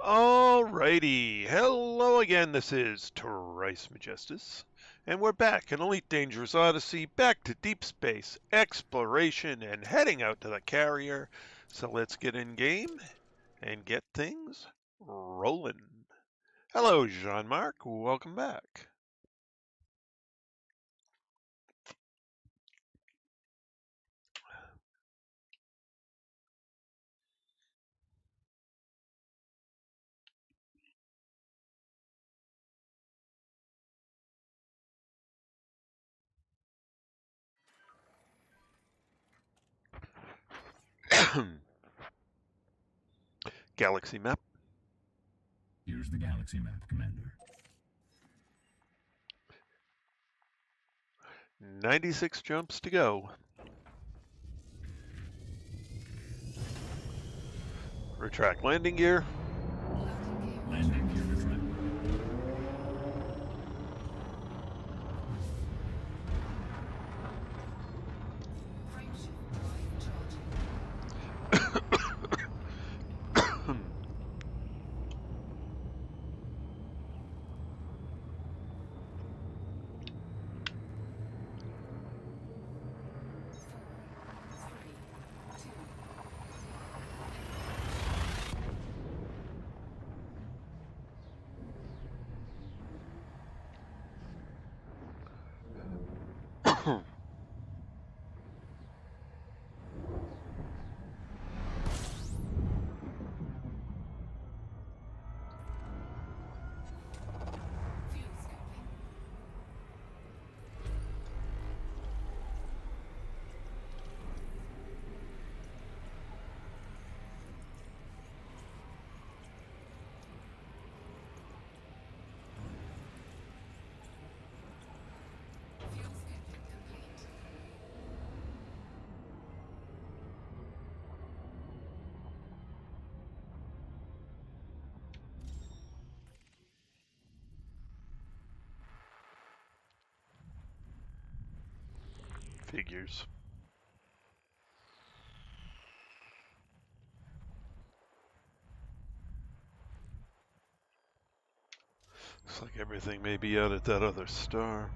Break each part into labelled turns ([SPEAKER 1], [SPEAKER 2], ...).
[SPEAKER 1] Alrighty, hello again, this is Trice Majestus, and we're back in Elite Dangerous Odyssey, back to deep space exploration and heading out to the carrier. So let's get in game and get things rolling. Hello, Jean-Marc, welcome back. Galaxy map.
[SPEAKER 2] Here's the galaxy map, Commander.
[SPEAKER 1] 96 jumps to go. Retract landing gear.
[SPEAKER 2] Landing gear retract.
[SPEAKER 1] Figures. Looks like everything may be out at that other star.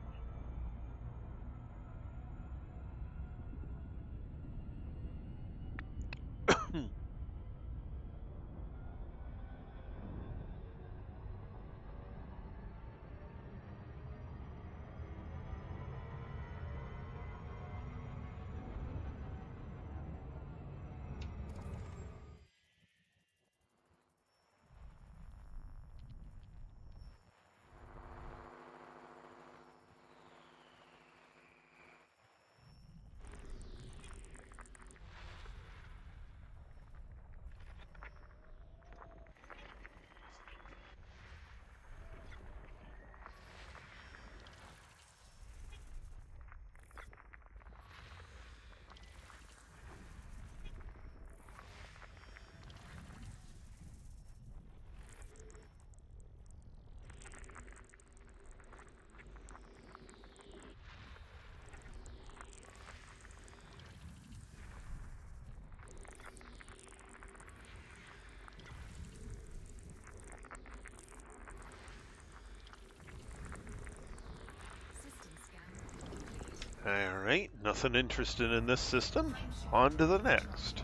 [SPEAKER 1] Alright, nothing interesting in this system. On to the next.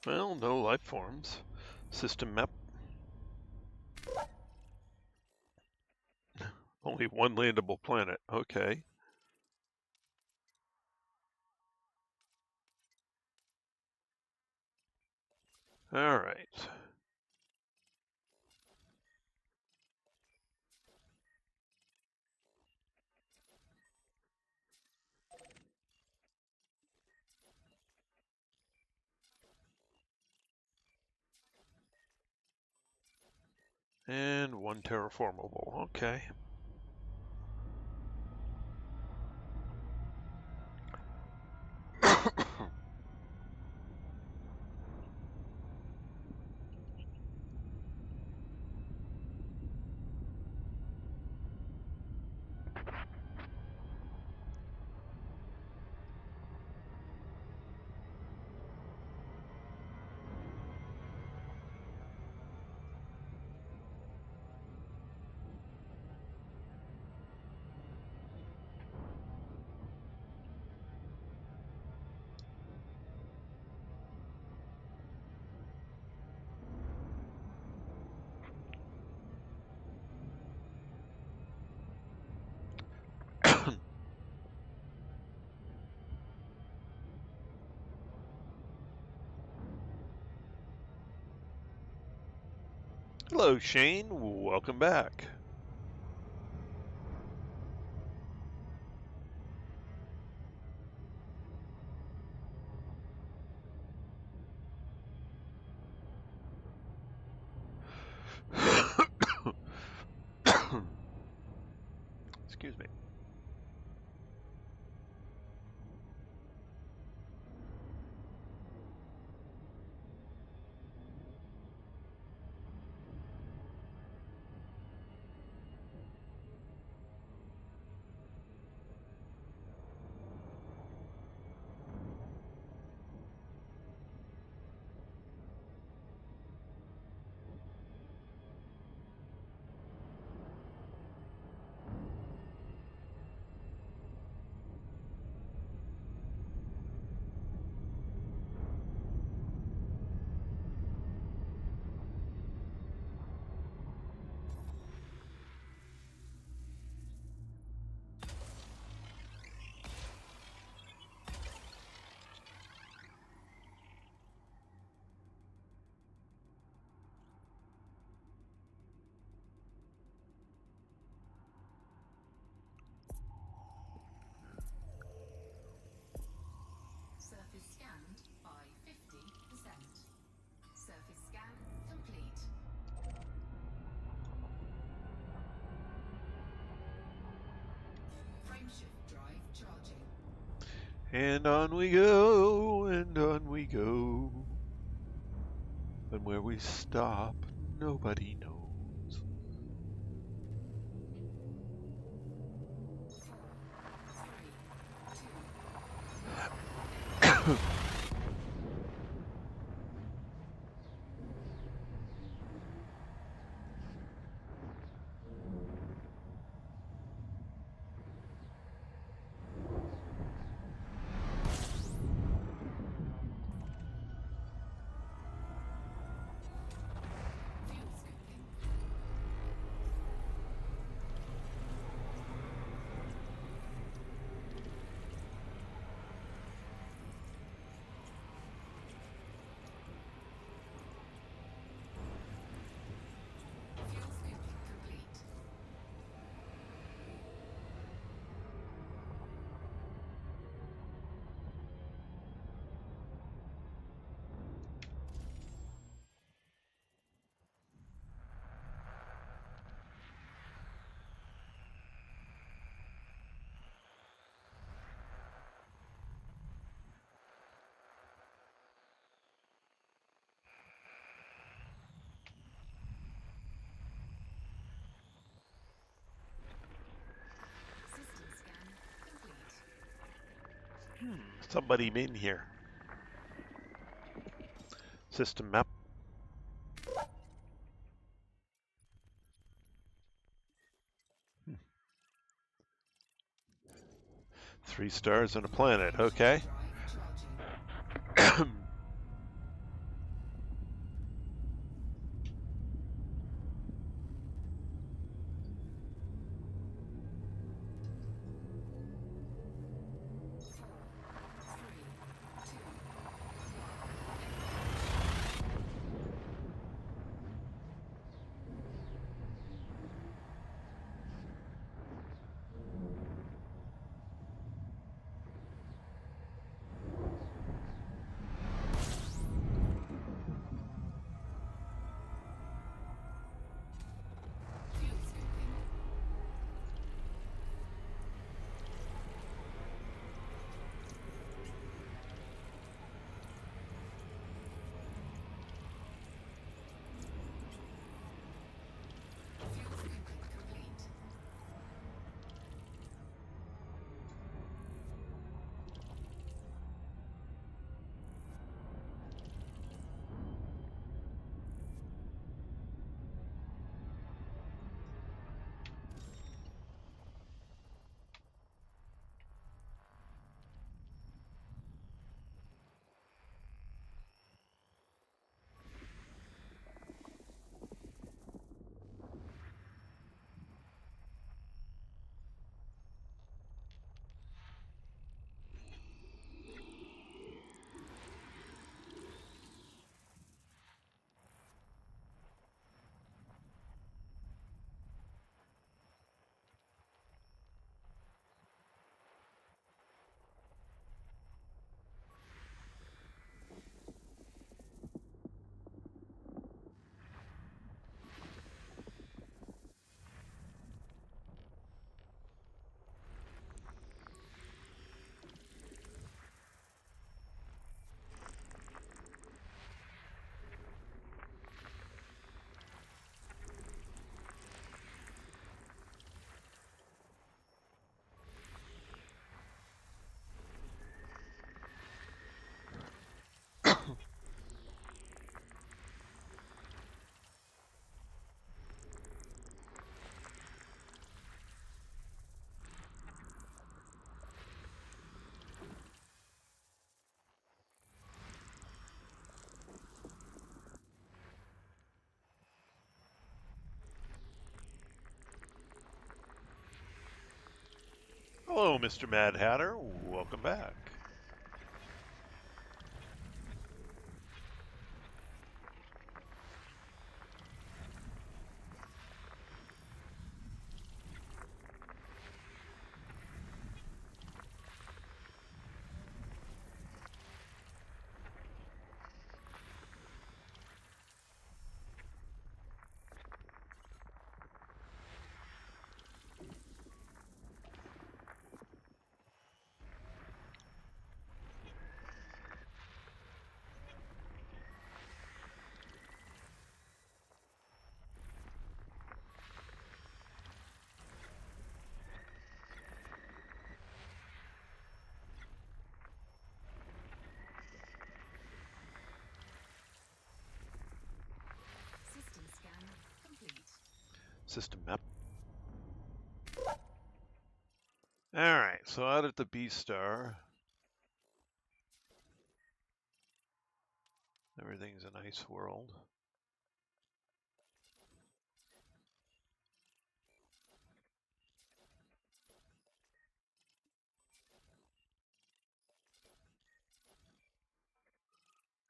[SPEAKER 1] Well, no life forms. System map. Only one landable planet. Okay. All right. And one terraformable. Okay. Hello, Shane. Welcome back. Excuse me.
[SPEAKER 3] Surface scanned by 50%. Surface scan complete. Frameshift drive charging.
[SPEAKER 1] And on we go, and on we go. And where we stop, nobody knows.
[SPEAKER 3] 4, 3, 2. Fuel scooping. Fuel scooping complete. System scan complete.
[SPEAKER 1] Somebody in here. System map. Three stars and a planet. Okay.
[SPEAKER 3] Drive charging.
[SPEAKER 1] Hello, Mr. Mad Hatter. Welcome back.
[SPEAKER 3] System scan complete.
[SPEAKER 1] System map. Alright, so out at the B-Star, everything's a nice world.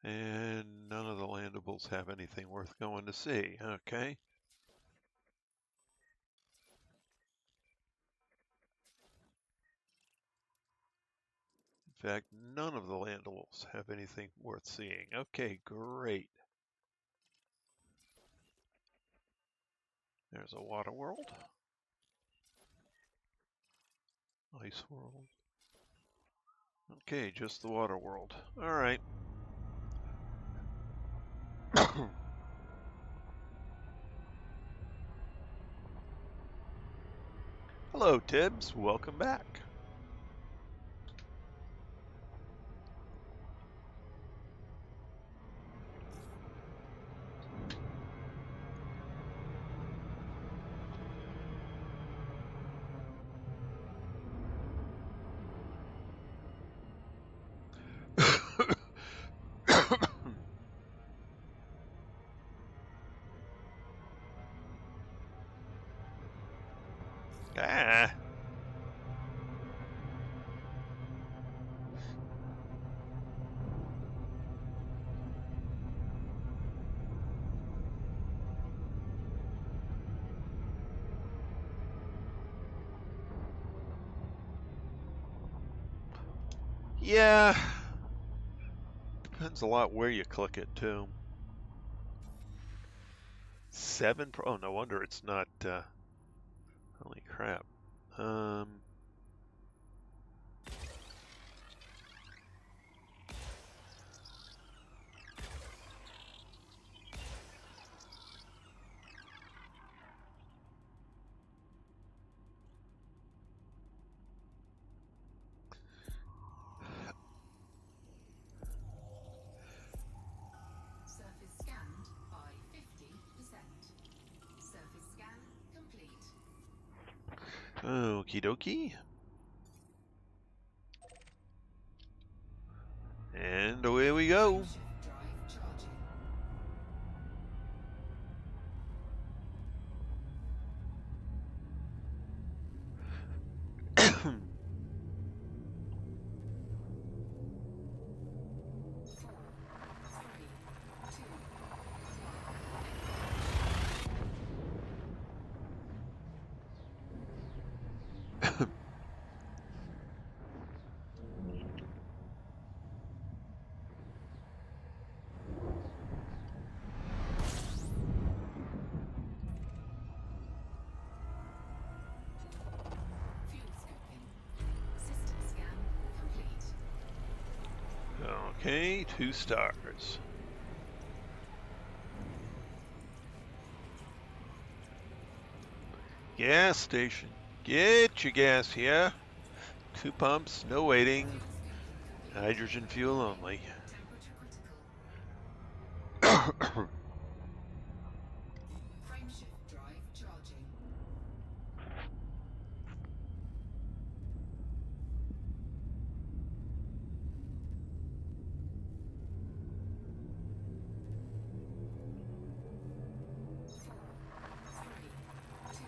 [SPEAKER 1] And none of the landables have anything worth going to see. Okay. In fact, none of the landables have anything worth seeing. Okay, great. There's a water world. Ice world. Okay, just the water world. All right. Hello, Tibbs. Welcome back. Ah. Yeah. Depends a lot where you click it, too. 7 Pro. Oh, no wonder it's not. Holy crap.
[SPEAKER 3] Surface scanned by 50%. Surface scan complete.
[SPEAKER 1] Okie dokie. And away we go.
[SPEAKER 3] Shift drive charging. Four, three, two, fuel scooping. System scan complete.
[SPEAKER 1] Okay, 2 stars. Gas station. Get your gas here. 2 pumps, no waiting.
[SPEAKER 3] Fuel scooping complete.
[SPEAKER 1] Hydrogen fuel only.
[SPEAKER 3] Temperature critical. Frameshift drive charging. Four, three, two,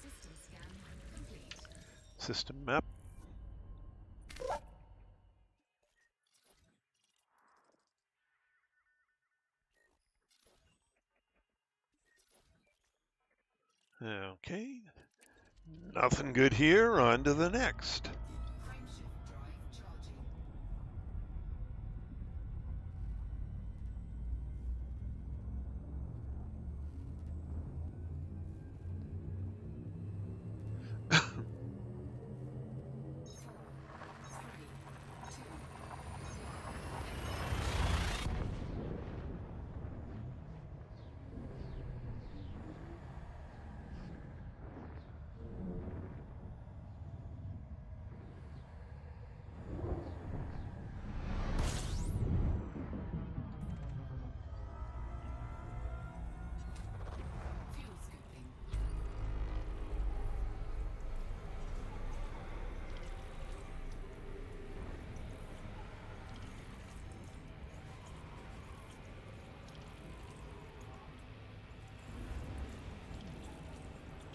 [SPEAKER 3] System scan complete.
[SPEAKER 1] System map. Okay. Nothing good here. On to the next.
[SPEAKER 3] Frameshift drive charging. Fuel scooping.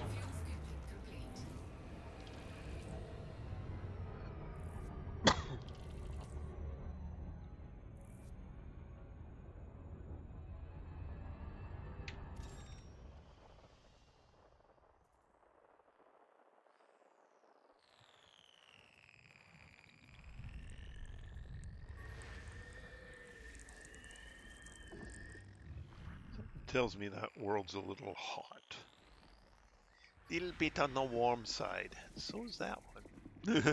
[SPEAKER 3] Fuel scooping complete.
[SPEAKER 1] Tells me that world's a little hot. Little bit on the warm side. So is that one.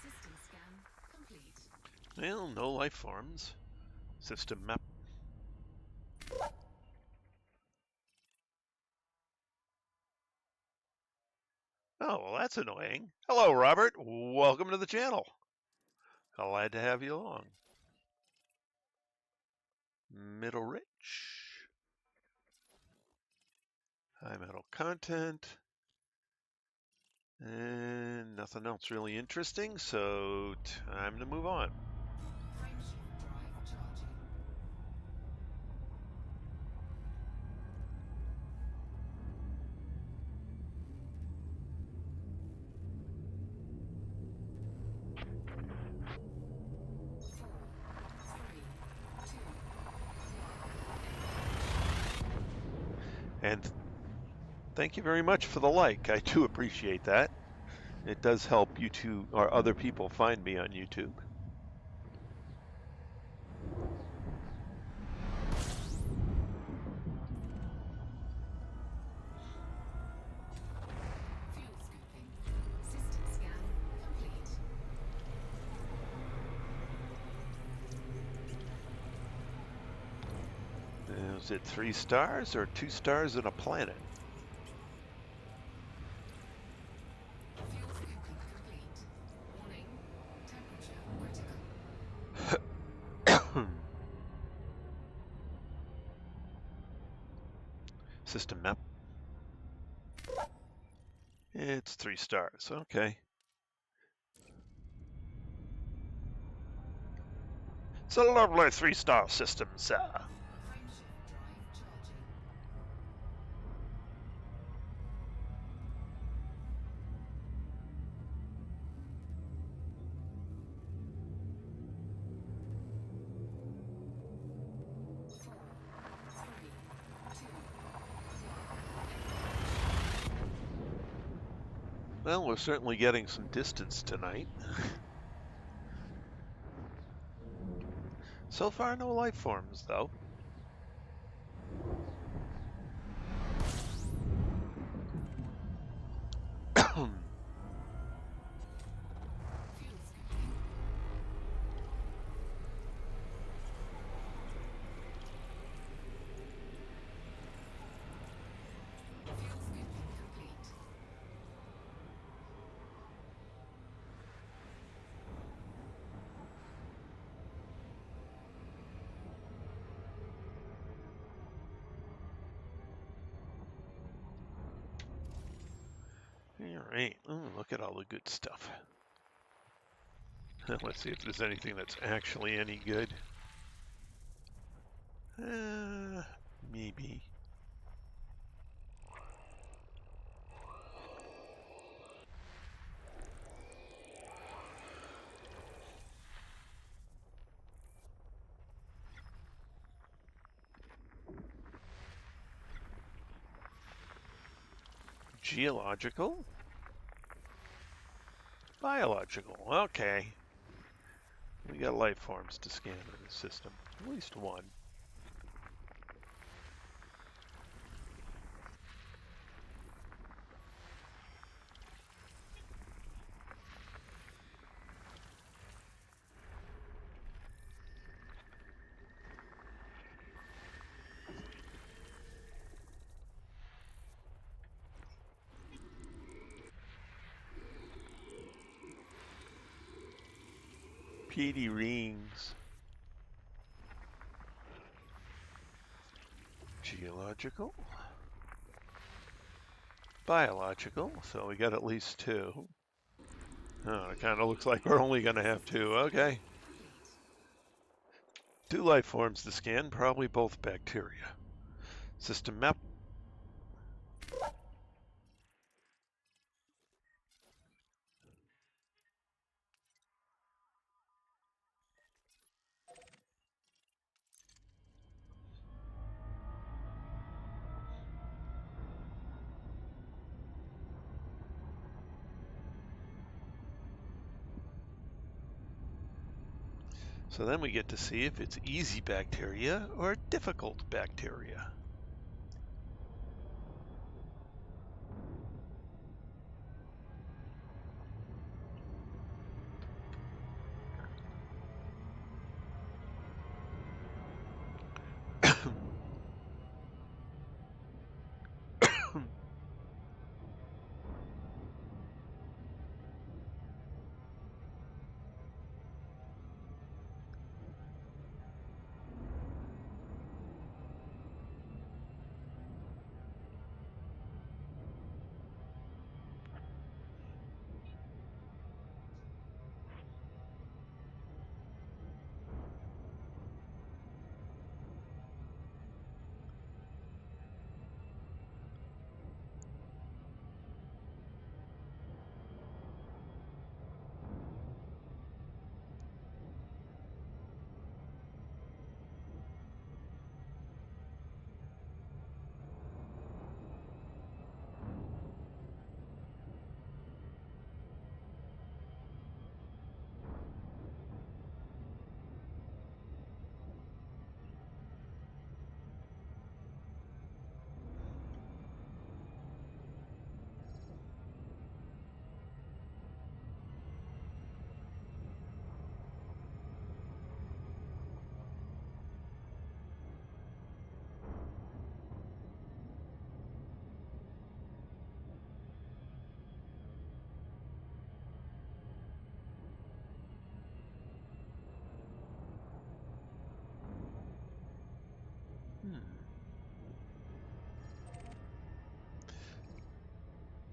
[SPEAKER 3] System scan complete.
[SPEAKER 1] Well, no life forms. System map. Oh, well, that's annoying. Hello, Robert. Welcome to the channel. Glad to have you along. Middle rich. High metal content. And nothing else really interesting, so time to move on.
[SPEAKER 3] Frameshift drive charging. Four, three, two, one.
[SPEAKER 1] And thank you very much for the like. I do appreciate that. It does help you two or other people find me on YouTube.
[SPEAKER 3] Fuel scooping. System scan complete.
[SPEAKER 1] Is it 3 stars or 2 stars and a planet?
[SPEAKER 3] Fuel scooping complete. Warning. Temperature critical.
[SPEAKER 1] System map. It's 3 stars. Okay. It's a lovely 3-star system, sir.
[SPEAKER 3] Frameshift drive charging. Four, three, two,
[SPEAKER 1] Well, we're certainly getting some distance tonight. So far, no life forms, though.
[SPEAKER 3] fuel scooping. Fuel scooping complete.
[SPEAKER 1] All right. Ooh, look at all the good stuff. Let's see if there's anything that's actually any good. Maybe. Geological? Biological. Okay. We got life forms to scan in the system. At least one. PD rings. Geological. Biological. So we got at least 2. Oh, it kind of looks like we're only going to have 2. Okay. 2 life forms to scan, probably both bacteria. System map. So then we get to see if it's easy bacteria or difficult bacteria.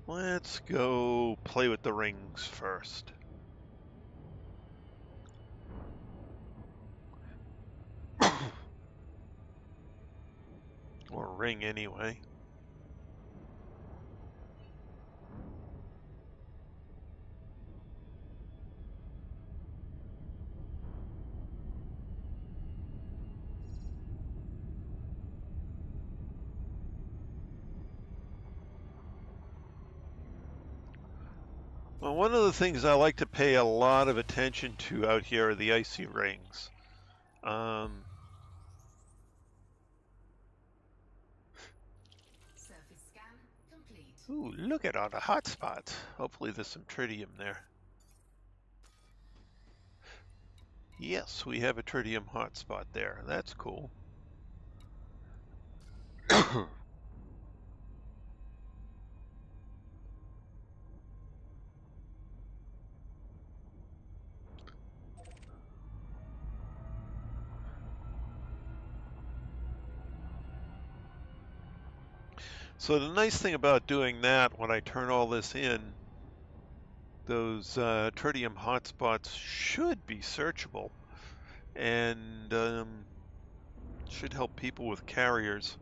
[SPEAKER 1] Let's go play with the rings first. Or ring anyway. Well, one of the things I like to pay a lot of attention to out here are the icy rings.
[SPEAKER 3] Surface scan complete.
[SPEAKER 1] Ooh, look at all the hot spots. Hopefully there's some tritium there. Yes, we have a tritium hotspot there. That's cool. So the nice thing about doing that, when I turn all this in, those tritium hotspots should be searchable and should help people with carriers.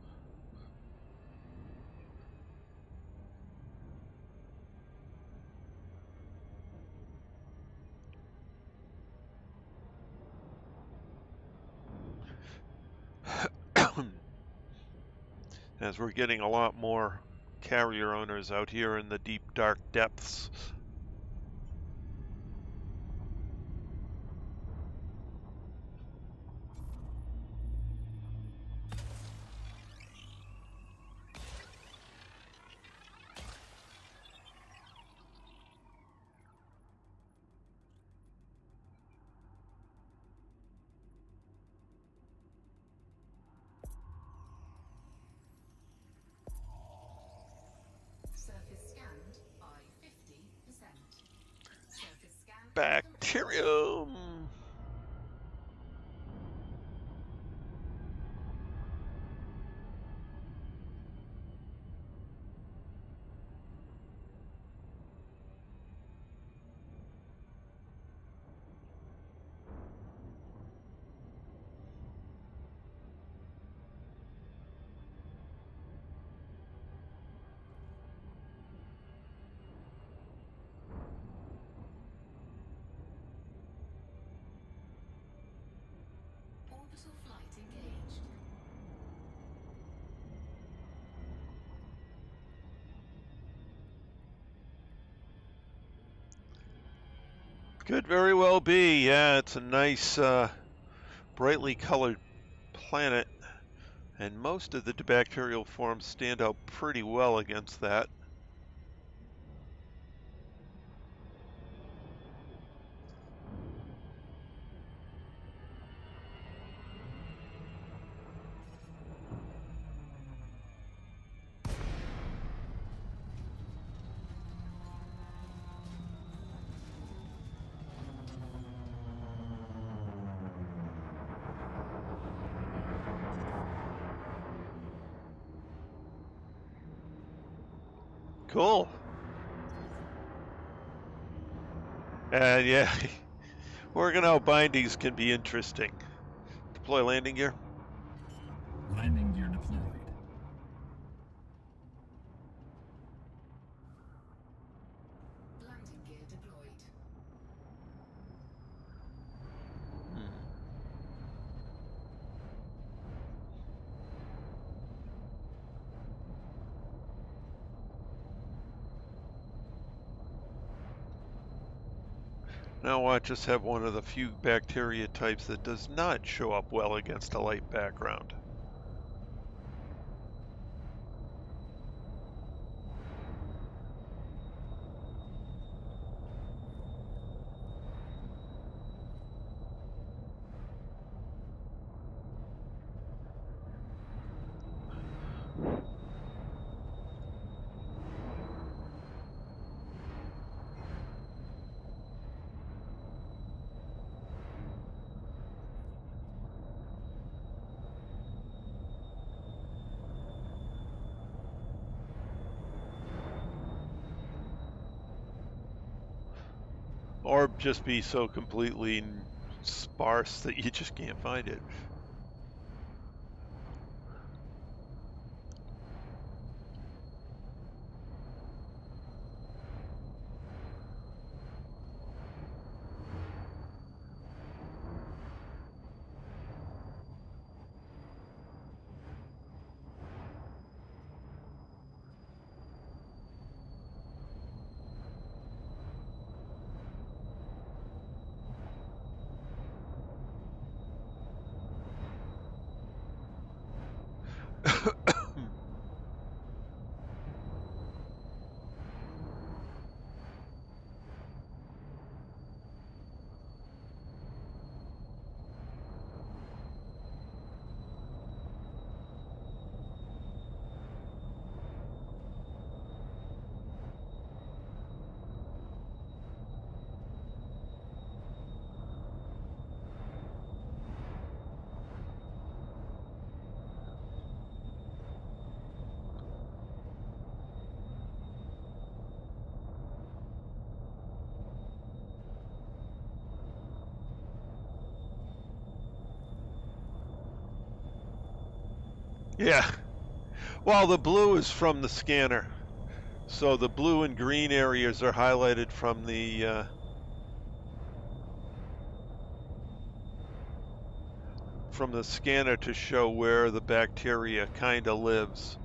[SPEAKER 1] As we're getting a lot more carrier owners out here in the deep dark depths.
[SPEAKER 3] Surface scanned by 50%. Surface scan complete.
[SPEAKER 1] Bacterium!
[SPEAKER 3] Orbital flight engaged.
[SPEAKER 1] Could very well be. Yeah, it's a nice, brightly colored planet, and most of the bacterial forms stand out pretty well against that. Cool. And yeah, organelle bindings can be interesting. Deploy landing gear.
[SPEAKER 2] Landing gear deployed.
[SPEAKER 3] Landing gear deployed.
[SPEAKER 1] Now watch us have one of the few bacteria types that does not show up well against a light background. Or just be so completely sparse that you just can't find it. Yeah. Well, the blue is from the scanner. So the blue and green areas are highlighted from the scanner to show where the bacteria kind of lives.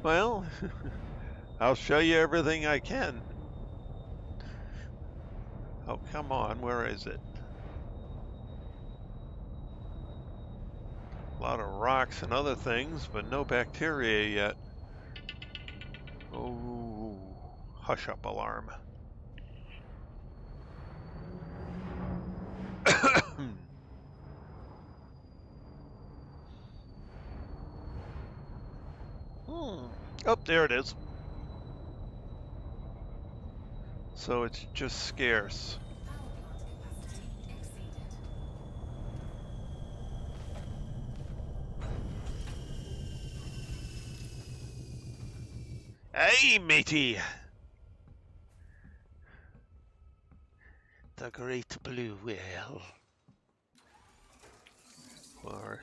[SPEAKER 1] Well, I'll show you everything I can. Oh, come on, where is it? A lot of rocks and other things, but no bacteria yet. Oh, hush up alarm. Oh, there it is. So it's just scarce.
[SPEAKER 3] Power plant capacity exceeded.
[SPEAKER 1] Hey, matey! The great blue whale. Or,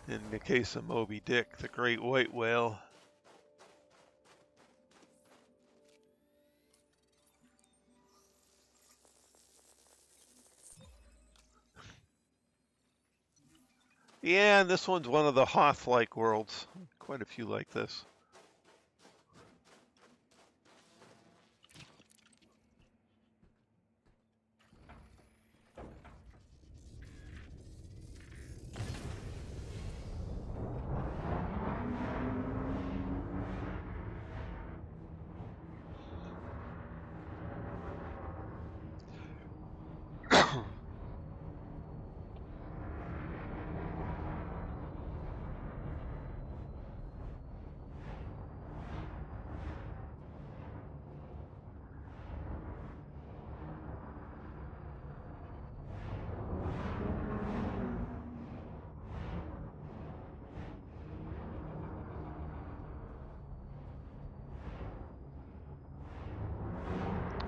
[SPEAKER 1] in the case of Moby Dick, the great white whale. Yeah, and this one's one of the Hoth-like worlds. Quite a few like this.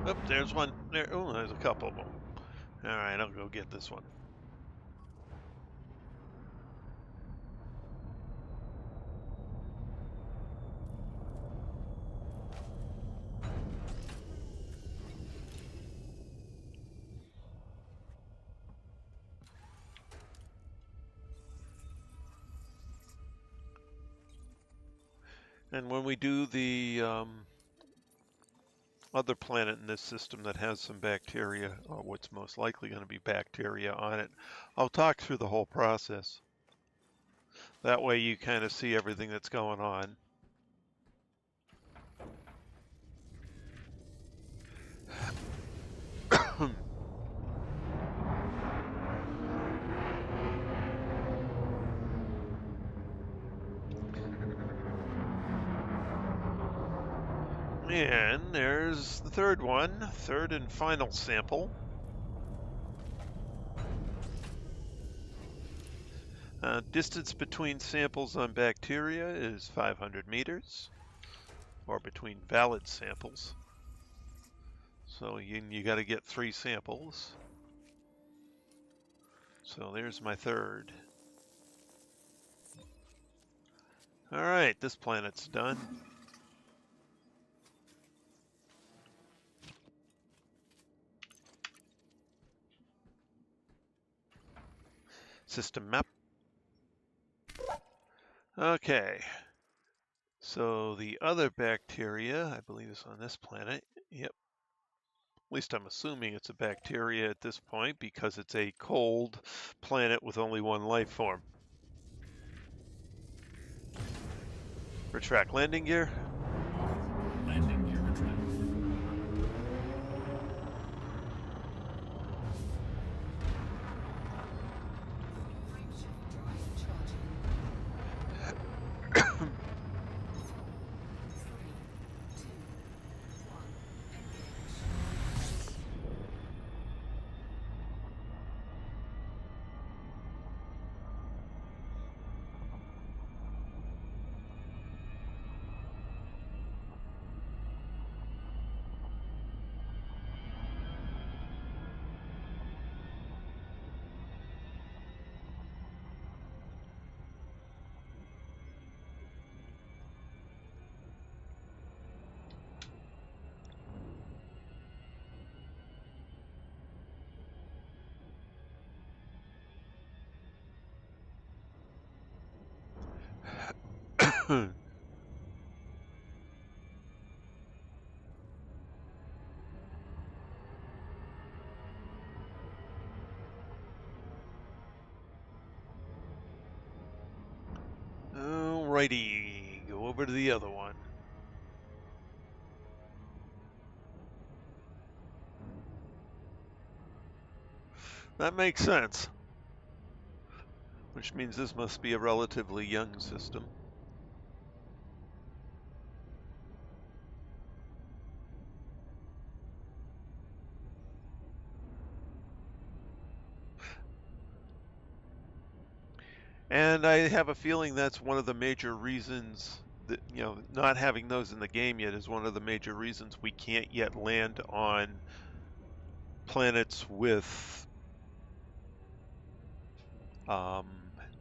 [SPEAKER 1] Oh, there's one. There. Oh, there's a couple of them. All right, I'll go get this one. And when we do the other planet in this system that has some bacteria, or what's most likely going to be bacteria on it, I'll talk through the whole process. That way you kind of see everything that's going on. And there's the third one, third and final sample. Distance between samples on bacteria is 500 meters, or between valid samples. So you got to get 3 samples. So there's my third. All right, this planet's done. System map. Okay. So the other bacteria, I believe, is on this planet. Yep. At least I'm assuming it's a bacteria at this point because it's a cold planet with only one life form. Retract landing gear.
[SPEAKER 2] Landing gear retract.
[SPEAKER 3] Frameshift drive charging. 3, 2, 1. Engage. Alrighty, go over to the other one. That makes sense. Which means this must be a relatively young system. And I have a feeling that's one of the major reasons that, not having those in the game yet is one of the major reasons we can't yet land on planets with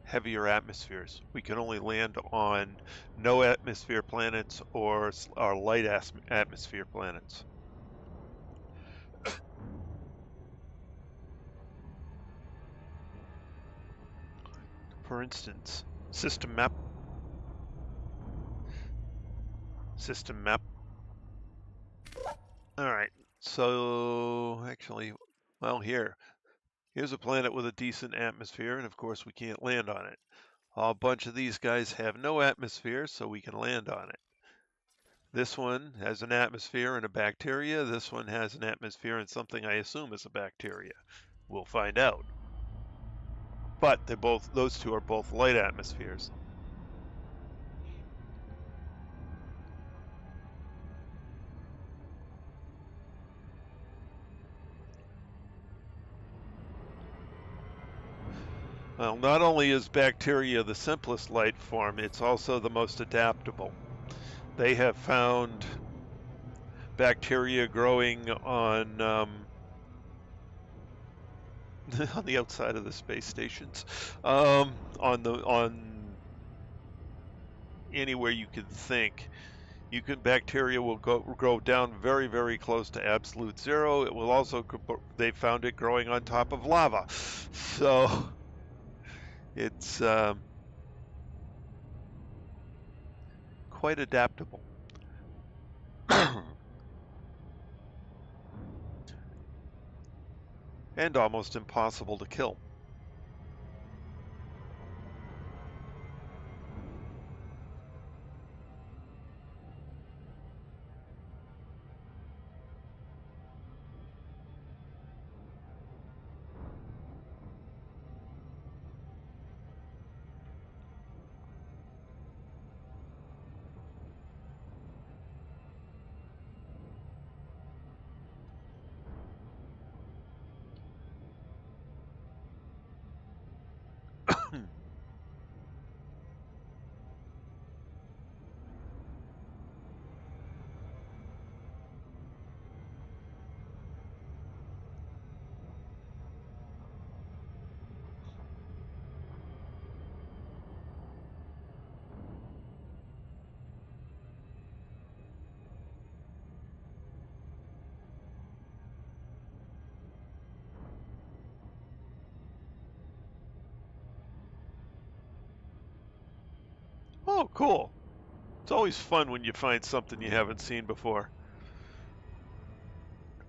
[SPEAKER 3] heavier atmospheres. We can only land on no atmosphere planets or light atmosphere planets. For instance, system map. System map. All right. So actually, well, here's a planet with a decent atmosphere, and of course we can't land on it. A bunch of these guys have no atmosphere, so we can land on it. This one has an atmosphere and a bacteria. This one has an atmosphere and something I assume is a bacteria. We'll find out. But those two are both light atmospheres. Well, not only is bacteria the simplest life form, it's also the most adaptable. They have found bacteria growing on on the outside of the space stations, on anywhere you can think. Bacteria will grow down very, very close to absolute zero. It will also, they found it growing on top of lava. So it's quite adaptable. And almost impossible to kill.
[SPEAKER 1] Oh, cool. It's always fun when you find something you haven't seen before.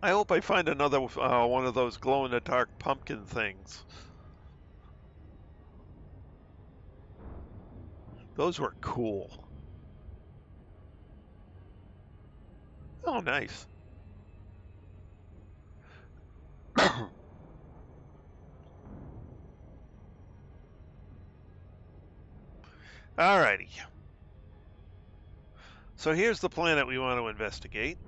[SPEAKER 1] I hope I find another one of those glow-in-the-dark pumpkin things. Those were cool. Oh, nice. Alrighty. So here's the planet we want to investigate.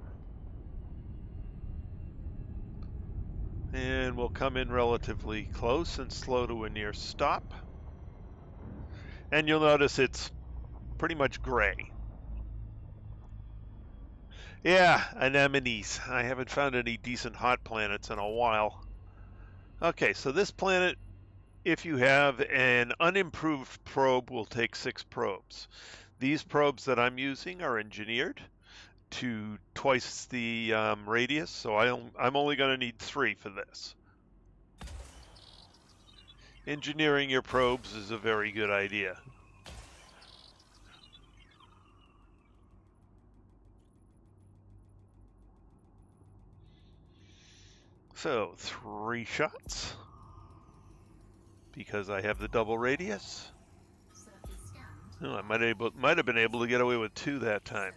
[SPEAKER 1] And we'll come in relatively close and slow to a near stop. And you'll notice it's pretty much gray. Yeah, anemones. I haven't found any decent hot planets in a while. Okay, so this planet, if you have an unimproved probe, will take 6 probes. These probes that I'm using are engineered to twice the radius, so I'm only going to need 3 for this. Engineering your probes is a very good idea. So 3 shots, because I have the double radius. Oh, I might have been able to get away with 2 that time.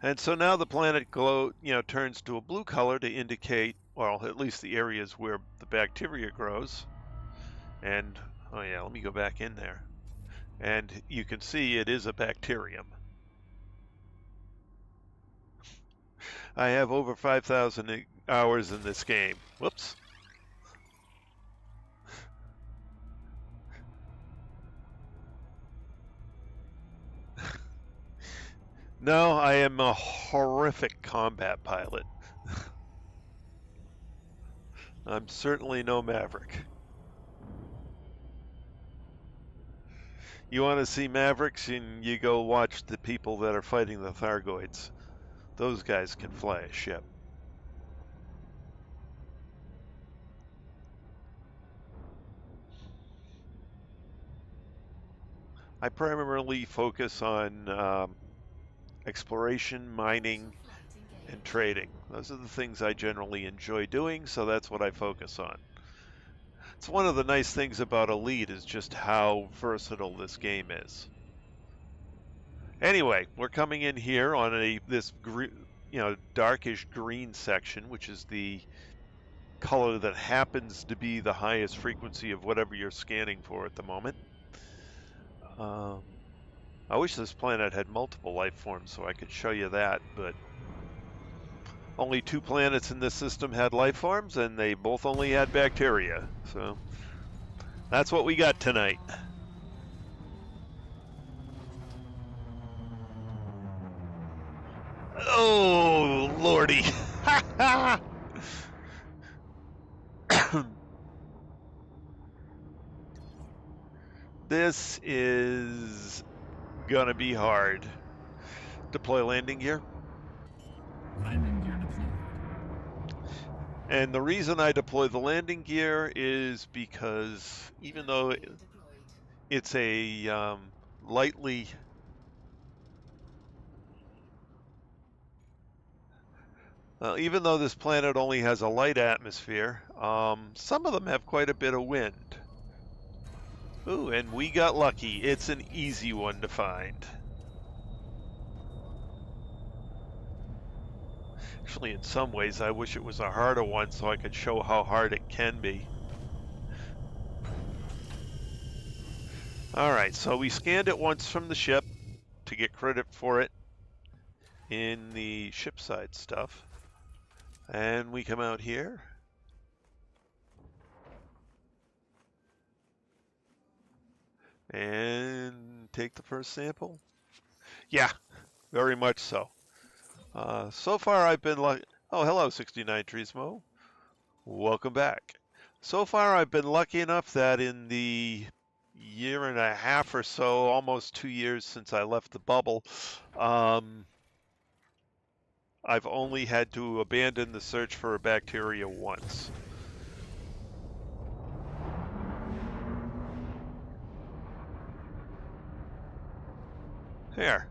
[SPEAKER 1] And so now the planet turns to a blue color to indicate, well, at least the areas where the bacteria grows. And oh yeah, let me go back in there. And you can see it is a bacterium. I have over 5,000 hours in this game. Whoops. No, I am a horrific combat pilot. I'm certainly no Maverick. You want to see Mavericks, and you go watch the people that are fighting the Thargoids. Those guys can fly a ship. I primarily focus on exploration, mining, and trading. Those are the things I generally enjoy doing, so that's what I focus on. It's one of the nice things about Elite is just how versatile this game is. Anyway, we're coming in here on this darkish green section, which is the color that happens to be the highest frequency of whatever you're scanning for at the moment. I wish this planet had multiple life forms so I could show you that, but only 2 planets in this system had life forms, and they both only had bacteria. So that's what we got tonight. Oh, lordy. This is gonna be hard. Deploy landing gear.
[SPEAKER 2] Landing gear deployed.
[SPEAKER 1] And the reason I deploy the landing gear is because even though it's a lightly even though this planet only has a light atmosphere, some of them have quite a bit of wind. Ooh, and we got lucky. It's an easy one to find. Actually, in some ways, I wish it was a harder one so I could show how hard it can be. Alright, so we scanned it once from the ship to get credit for it in the ship side stuff. And we come out here. And take the first sample. Yeah, very much so. So far I've been lucky. Oh, hello, 69 Trismo. Welcome back. So far I've been lucky enough that in the year and a half or so, almost 2 years since I left the bubble, I've only had to abandon the search for a bacteria once. There.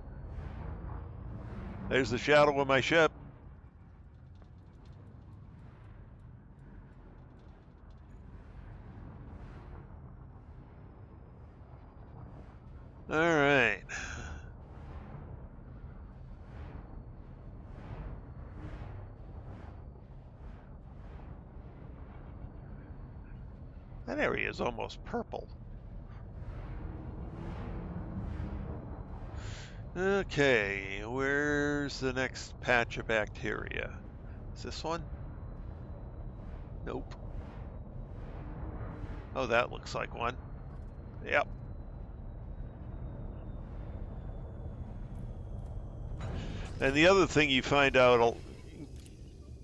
[SPEAKER 1] There's the shadow of my ship. All right. That area is almost purple. Okay, where's the next patch of bacteria? Is this one? Nope. Oh, that looks like one. Yep. And the other thing you find out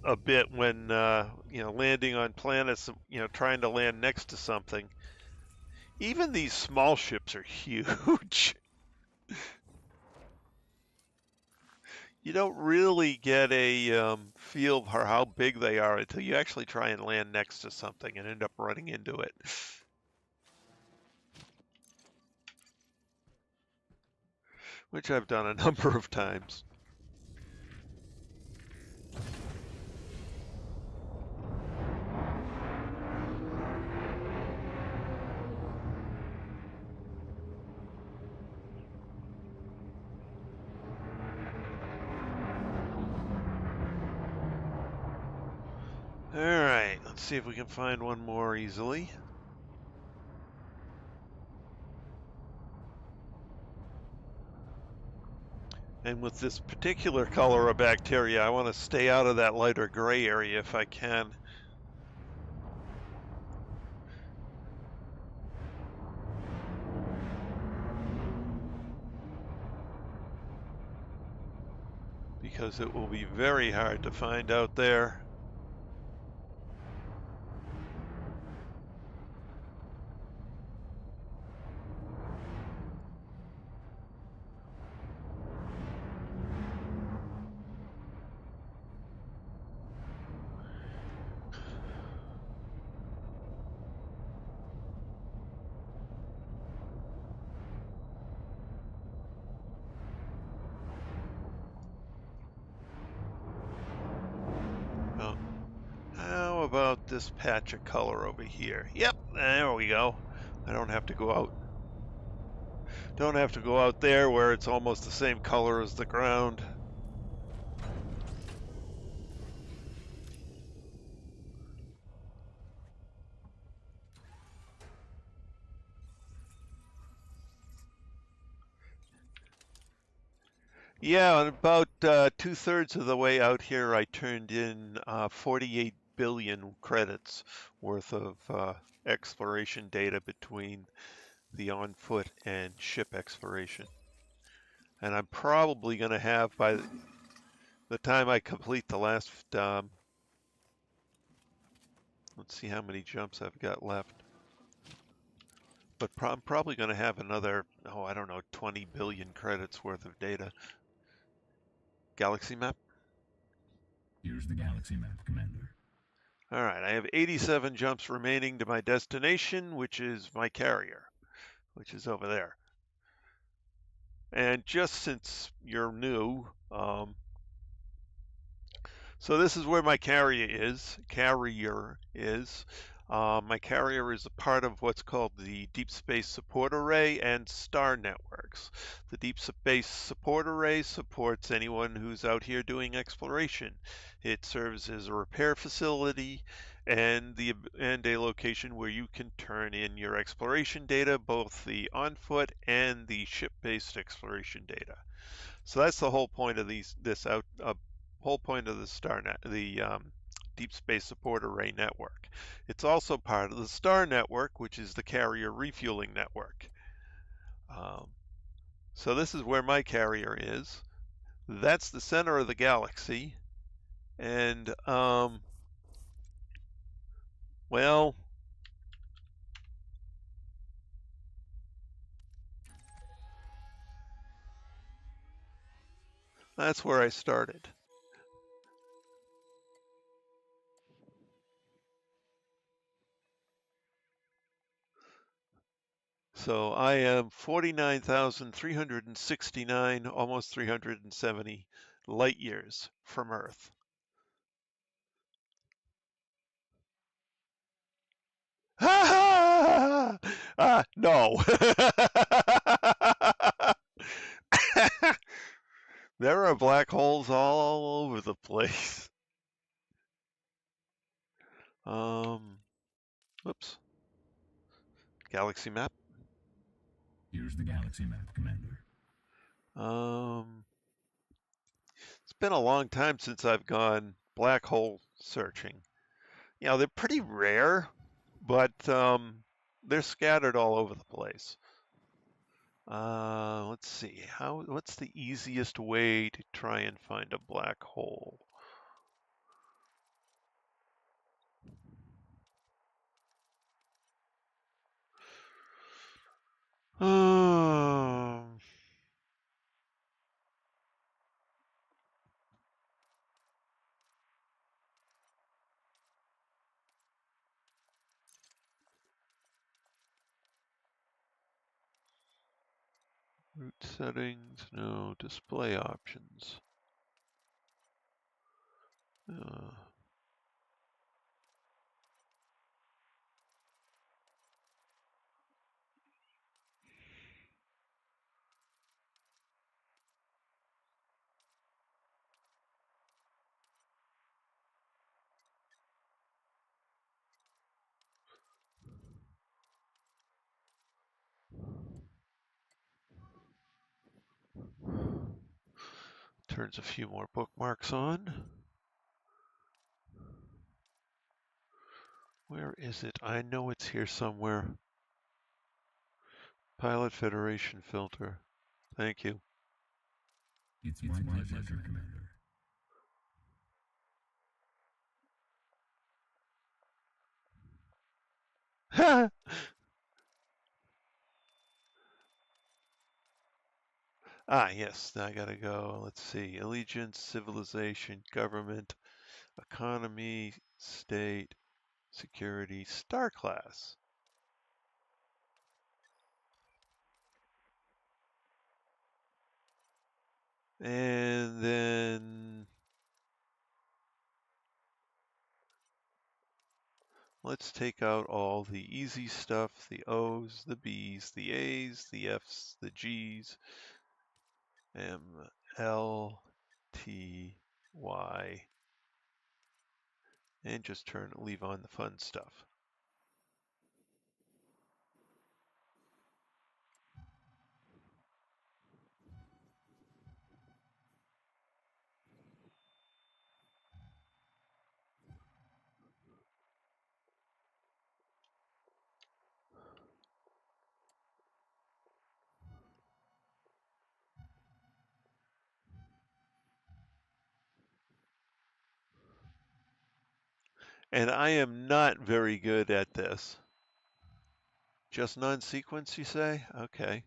[SPEAKER 1] a bit when landing on planets, trying to land next to something, even these small ships are huge. You don't really get a feel for how big they are until you actually try and land next to something and end up running into it. Which I've done a number of times. All right, let's see if we can find one more easily. And with this particular color of bacteria, I want to stay out of that lighter gray area if I can. Because it will be very hard to find out there. Well, how about this patch of color over here? Yep, there we go. I don't have to go out. Don't have to go out there where it's almost the same color as the ground. Yeah, and about 2/3 of the way out here, I turned in 48 billion credits worth of exploration data between the on-foot and ship exploration. And I'm probably going to have, by the time I complete the last, let's see how many jumps I've got left. But I'm probably going to have another, I don't know, 20 billion credits worth of data. Galaxy map?
[SPEAKER 2] Here's the galaxy map, Commander.
[SPEAKER 1] All right, I have 87 jumps remaining to my destination, which is my carrier, which is over there. And just since you're new, so this is where my carrier is. My carrier is a part of what's called the Deep Space Support Array and Star Networks. The Deep Space Support Array supports anyone who's out here doing exploration. It serves as a repair facility and a location where you can turn in your exploration data, both the on-foot and the ship-based exploration data. So that's the whole point of whole point of the Deep Space Support Array network. It's also part of the Star Network, which is the carrier refueling network. So this is where my carrier is. That's the center of the galaxy. And, well, that's where I started. So I am 49,369, almost 370 light years from Earth. No. There are black holes all over the place. Whoops. Galaxy map.
[SPEAKER 2] Here's the galaxy map, Commander.
[SPEAKER 1] It's been a long time since I've gone black hole searching. You know, they're pretty rare, but they're scattered all over the place. Let's see. What's the easiest way to try and find a black hole? Um, root settings, no. Display options. Uh, turns a few more bookmarks on. Where is it? I know it's here somewhere. Pilot Federation filter. Thank you.
[SPEAKER 2] It's my pleasure, Commander.
[SPEAKER 1] Yes, I gotta go. Let's see. Allegiance, civilization, government, economy, state, security, star class. And then let's take out all the easy stuff, the O's, the B's, the A's, the F's, the G's, M, L, T, Y, and just leave on the fun stuff. And I am not very good at this. Just non-sequence, you say? Okay.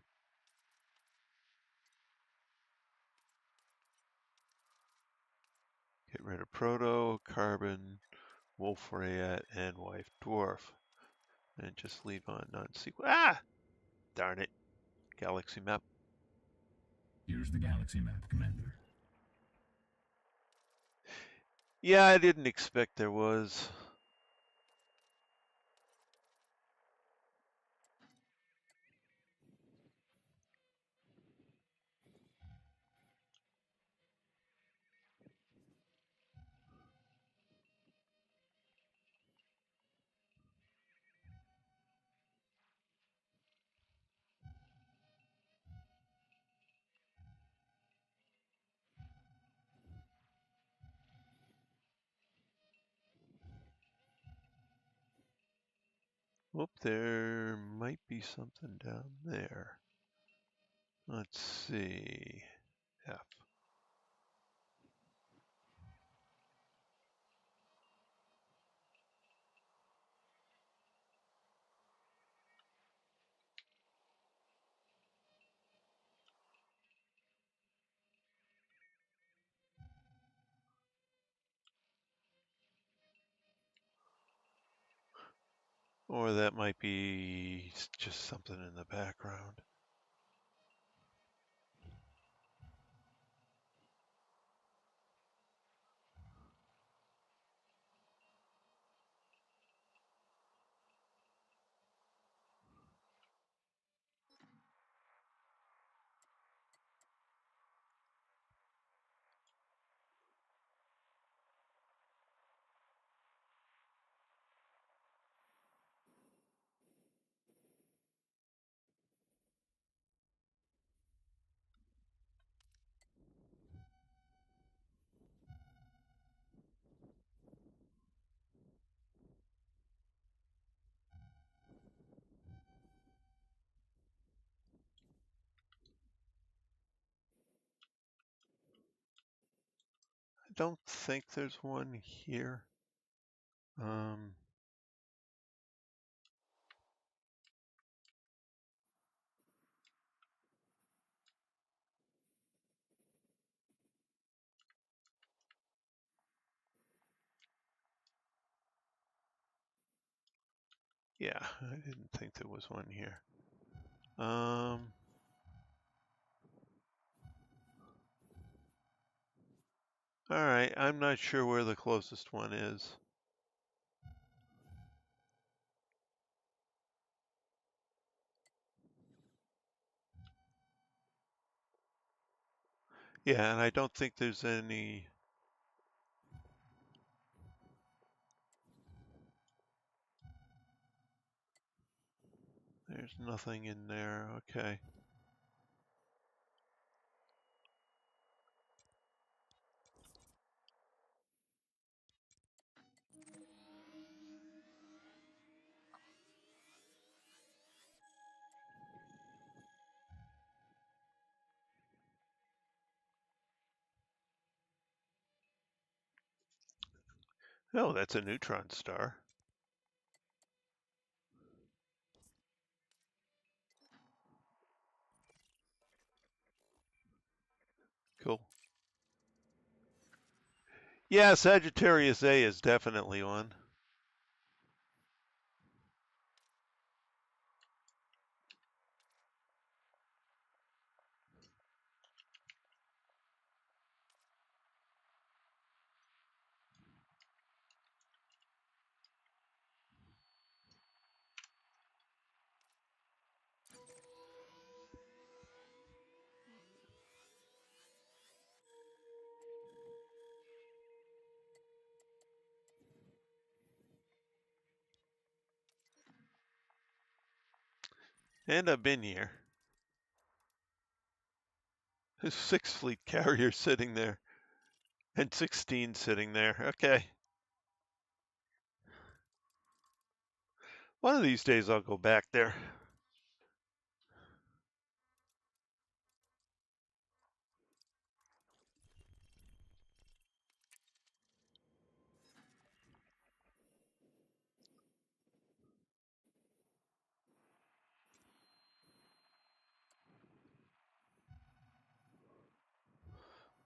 [SPEAKER 1] Get rid of proto, carbon, wolf-rayet, and white dwarf. And just leave on non-sequence. Ah! Darn it. Galaxy map.
[SPEAKER 2] Here's the galaxy map, Commander.
[SPEAKER 1] Yeah, I didn't expect there was. Whoop, there might be something down there. Let's see. F. Or that might be just something in the background. I don't think there's one here. Yeah, I didn't think there was one here. All right, I'm not sure where the closest one is. Yeah, and I don't think there's any. There's nothing in there. Okay. Oh, that's a neutron star. Cool. Yeah, Sagittarius A is definitely one. And I've been here. There's 6 fleet carriers sitting there. And 16 sitting there. Okay. One of these days I'll go back there.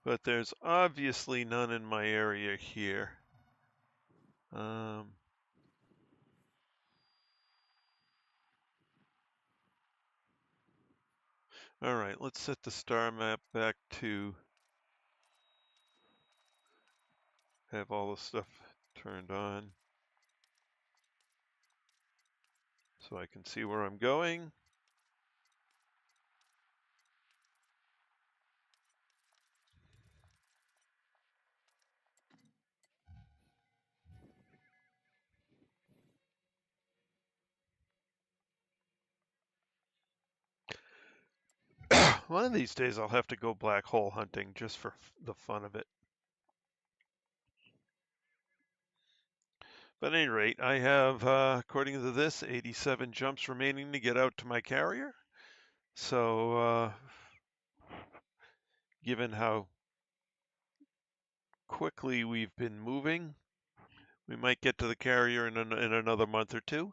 [SPEAKER 1] But there's obviously none in my area here. All right, let's set the star map back to have all the stuff turned on so I can see where I'm going. One of these days I'll have to go black hole hunting just for the fun of it. But at any rate, I have, according to this, 87 jumps remaining to get out to my carrier. So, given how quickly we've been moving, we might get to the carrier in another month or two.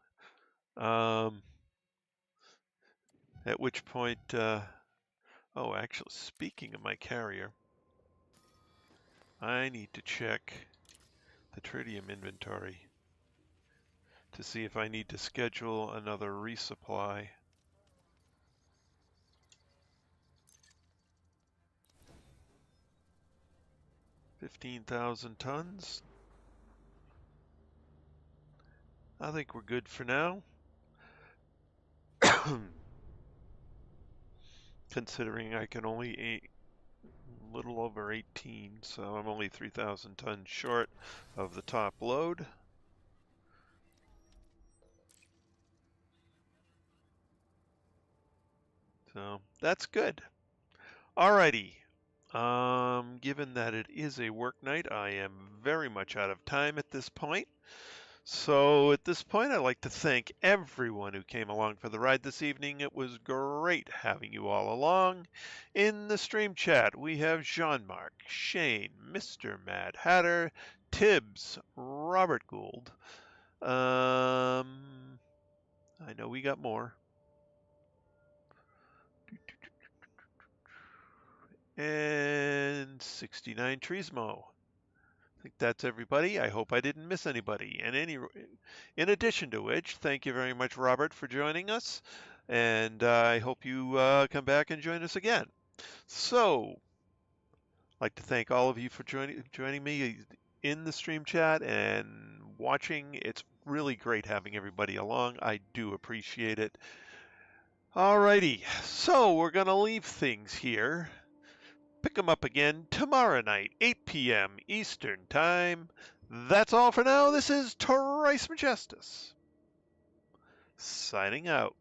[SPEAKER 1] At which point, oh, actually, speaking of my carrier, I need to check the tritium inventory to see if I need to schedule another resupply. 15,000 tons. I think we're good for now. Considering I can only eat a little over 18, so I'm only 3,000 tons short of the top load. So that's good. Alrighty. Given that it is a work night, I am very much out of time at this point. So at this point, I'd like to thank everyone who came along for the ride this evening. It was great having you all along. In the stream chat, we have Jean-Marc, Shane, Mr. Mad Hatter, Tibbs, Robert Gould. I know we got more. And 69 Treesmo. I think that's everybody. I hope I didn't miss anybody. And in addition to which, thank you very much, Robert, for joining us. And I hope you come back and join us again. So, I'd like to thank all of you for joining me in the stream chat and watching. It's really great having everybody along. I do appreciate it. Alrighty, so we're going to leave things here. Pick them up again tomorrow night, 8 p.m. Eastern Time. That's all for now. This is Trice Majestus, signing out.